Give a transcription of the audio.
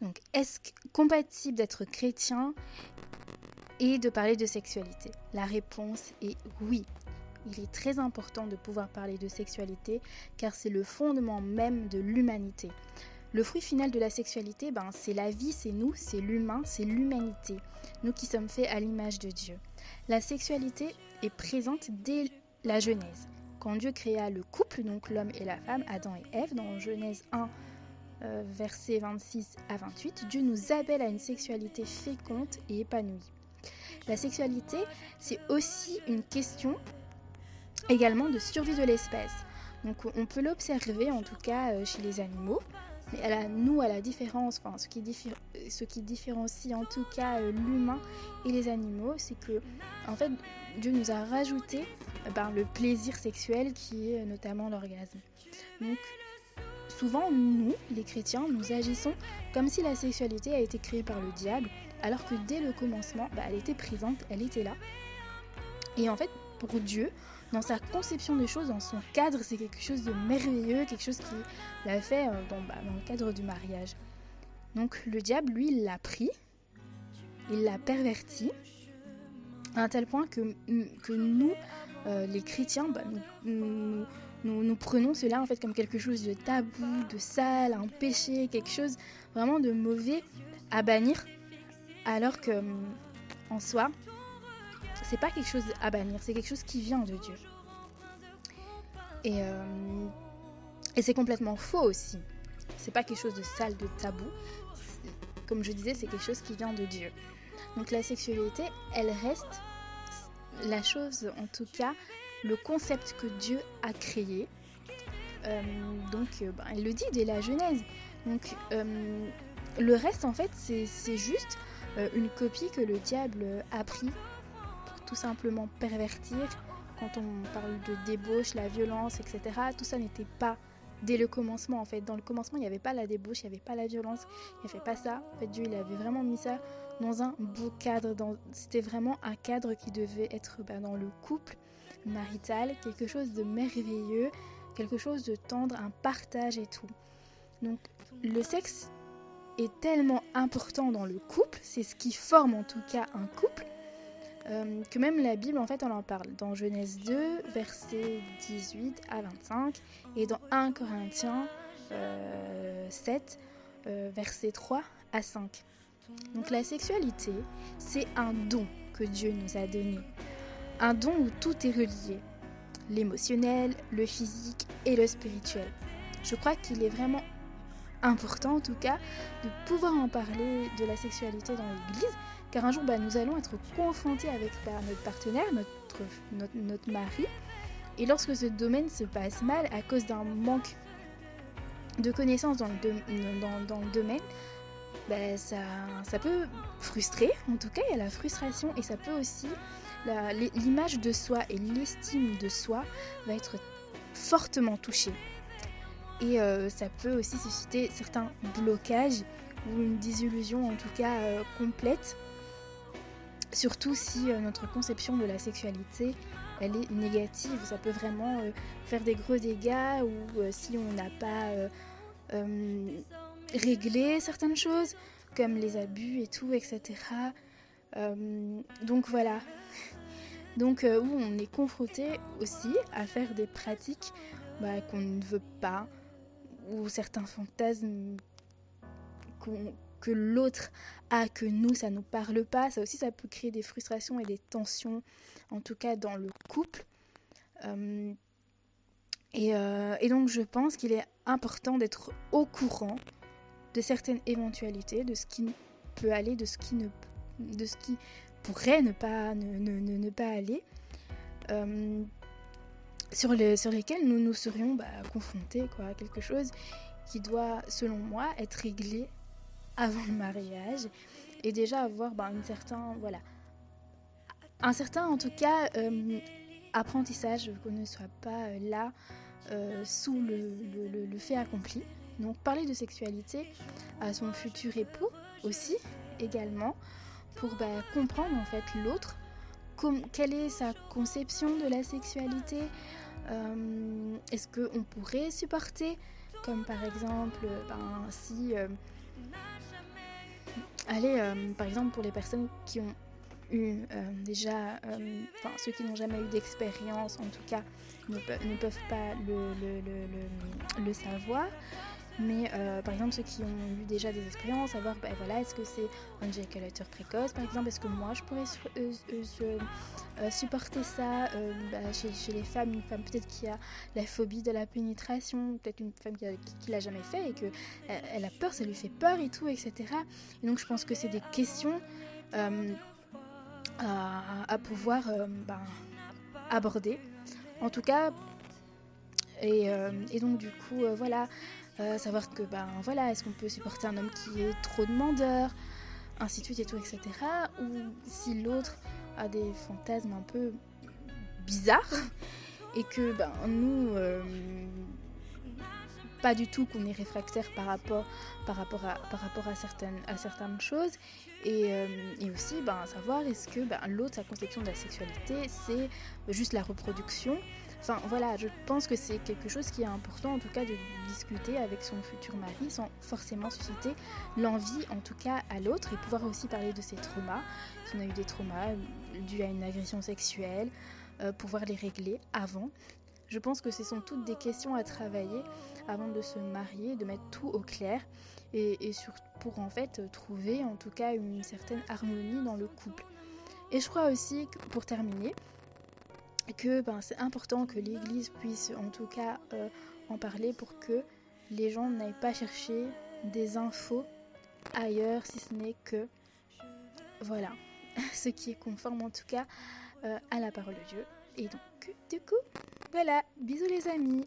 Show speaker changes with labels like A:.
A: Donc, est-ce compatible d'être chrétien et de parler de sexualité? La réponse est oui. Il est très important de pouvoir parler de sexualité car c'est le fondement même de l'humanité. Le fruit final de la sexualité, c'est la vie, c'est nous, c'est l'humain, c'est l'humanité. Nous qui sommes faits à l'image de Dieu. La sexualité est présente dès la Genèse. Quand Dieu créa le couple, donc l'homme et la femme, Adam et Ève, dans Genèse 1, versets 26 à 28, Dieu nous appelle à une sexualité féconde et épanouie. La sexualité, c'est aussi une question également de survie de l'espèce. Donc on peut l'observer en tout cas chez les animaux, mais à la différence, ce qui différencie en tout cas l'humain et les animaux, c'est que en fait Dieu nous a rajouté le plaisir sexuel qui est notamment l'orgasme. Donc souvent nous, les chrétiens, nous agissons comme si la sexualité a été créée par le diable, alors que dès le commencement, elle était présente, elle était là. Et en fait, pour Dieu, dans sa conception des choses, dans son cadre, c'est quelque chose de merveilleux, quelque chose qu'il a fait dans le cadre du mariage. Donc le diable, lui, il l'a pris, il l'a perverti, à un tel point que nous, les chrétiens, nous prenons cela en fait comme quelque chose de tabou, de sale, un péché, quelque chose vraiment de mauvais à bannir, alors que en soi, c'est pas quelque chose à bannir, c'est quelque chose qui vient de Dieu. Et c'est complètement faux aussi. C'est pas quelque chose de sale, de tabou. Comme je disais, c'est quelque chose qui vient de Dieu. Donc la sexualité, elle reste la chose, en tout cas, le concept que Dieu a créé. Elle le dit dès la Genèse. Donc le reste, en fait, c'est juste une copie que le diable a pris pour tout simplement pervertir. Quand on parle de débauche, la violence, etc., tout ça n'était pas dès le commencement. En fait, dans le commencement, il n'y avait pas la débauche, il n'y avait pas la violence, il n'y avait pas ça. En fait, Dieu, il avait vraiment mis ça dans un beau cadre. C'était vraiment un cadre qui devait être dans le couple marital, quelque chose de merveilleux, quelque chose de tendre, un partage et tout. Donc, le sexe est tellement important dans le couple, c'est ce qui forme en tout cas un couple, que même la Bible, en fait, on en parle dans Genèse 2, versets 18 à 25, et dans 1 Corinthiens 7, versets 3 à 5. Donc la sexualité, c'est un don que Dieu nous a donné. Un don où tout est relié. L'émotionnel, le physique et le spirituel. Je crois qu'il est vraiment important, en tout cas, de pouvoir en parler de la sexualité dans l'Église, car un jour, nous allons être confrontés avec notre partenaire, notre mari, et lorsque ce domaine se passe mal à cause d'un manque de connaissances dans le domaine, ça peut frustrer. En tout cas, il y a la frustration, et ça peut aussi, l'image de soi et l'estime de soi va être fortement touchée. Et ça peut aussi susciter certains blocages ou une désillusion, en tout cas complète. Surtout si notre conception de la sexualité, elle est négative. Ça peut vraiment faire des gros dégâts, ou si on n'a pas réglé certaines choses, comme les abus et tout, etc. Donc voilà. Donc où on est confronté aussi à faire des pratiques qu'on ne veut pas, ou certains fantasmes que l'autre a, que nous, ça ne nous parle pas. Ça aussi, ça peut créer des frustrations et des tensions, en tout cas dans le couple. Et donc, je pense qu'il est important d'être au courant de certaines éventualités, de ce qui peut aller, de ce qui pourrait ne pas aller, sur lesquels nous serions confrontés à quelque chose qui doit, selon moi, être réglé avant le mariage, et déjà avoir un certain en tout cas apprentissage, qu'on ne soit pas là sous le fait accompli. Donc parler de sexualité à son futur époux aussi, également, pour comprendre en fait l'autre, quelle est sa conception de la sexualité, est-ce qu'on pourrait supporter, comme par exemple si Allez, par exemple pour les personnes qui ont eu déjà, ceux qui n'ont jamais eu d'expérience en tout cas ne peuvent pas le savoir. Mais par exemple, ceux qui ont eu déjà des expériences, savoir voilà, est-ce que c'est un éjaculateur précoce par exemple, est-ce que moi je pourrais supporter ça chez les femmes, une femme peut-être qui a la phobie de la pénétration, peut-être une femme qui l'a jamais fait et que elle a peur, ça lui fait peur et tout, etc. Et donc je pense que c'est des questions à pouvoir aborder. En tout cas, et donc du coup, voilà. Savoir que voilà, est-ce qu'on peut supporter un homme qui est trop demandeur, ainsi de suite et tout, etc. Ou si l'autre a des fantasmes un peu bizarres et que nous pas du tout qu'on est réfractaire par rapport à certaines choses et aussi savoir est-ce que l'autre, sa conception de la sexualité, c'est juste la reproduction. Enfin voilà, je pense que c'est quelque chose qui est important en tout cas de discuter avec son futur mari sans forcément susciter l'envie en tout cas à l'autre et pouvoir aussi parler de ses traumas. Si on a eu des traumas dus à une agression sexuelle, pouvoir les régler avant. Je pense que ce sont toutes des questions à travailler avant de se marier, de mettre tout au clair et surtout pour en fait trouver en tout cas une certaine harmonie dans le couple. Et je crois aussi, pour terminer, que c'est important que l'Église puisse en tout cas en parler pour que les gens n'aillent pas chercher des infos ailleurs si ce n'est que voilà, ce qui est conforme en tout cas à la parole de Dieu. Et donc du coup, voilà, bisous les amis.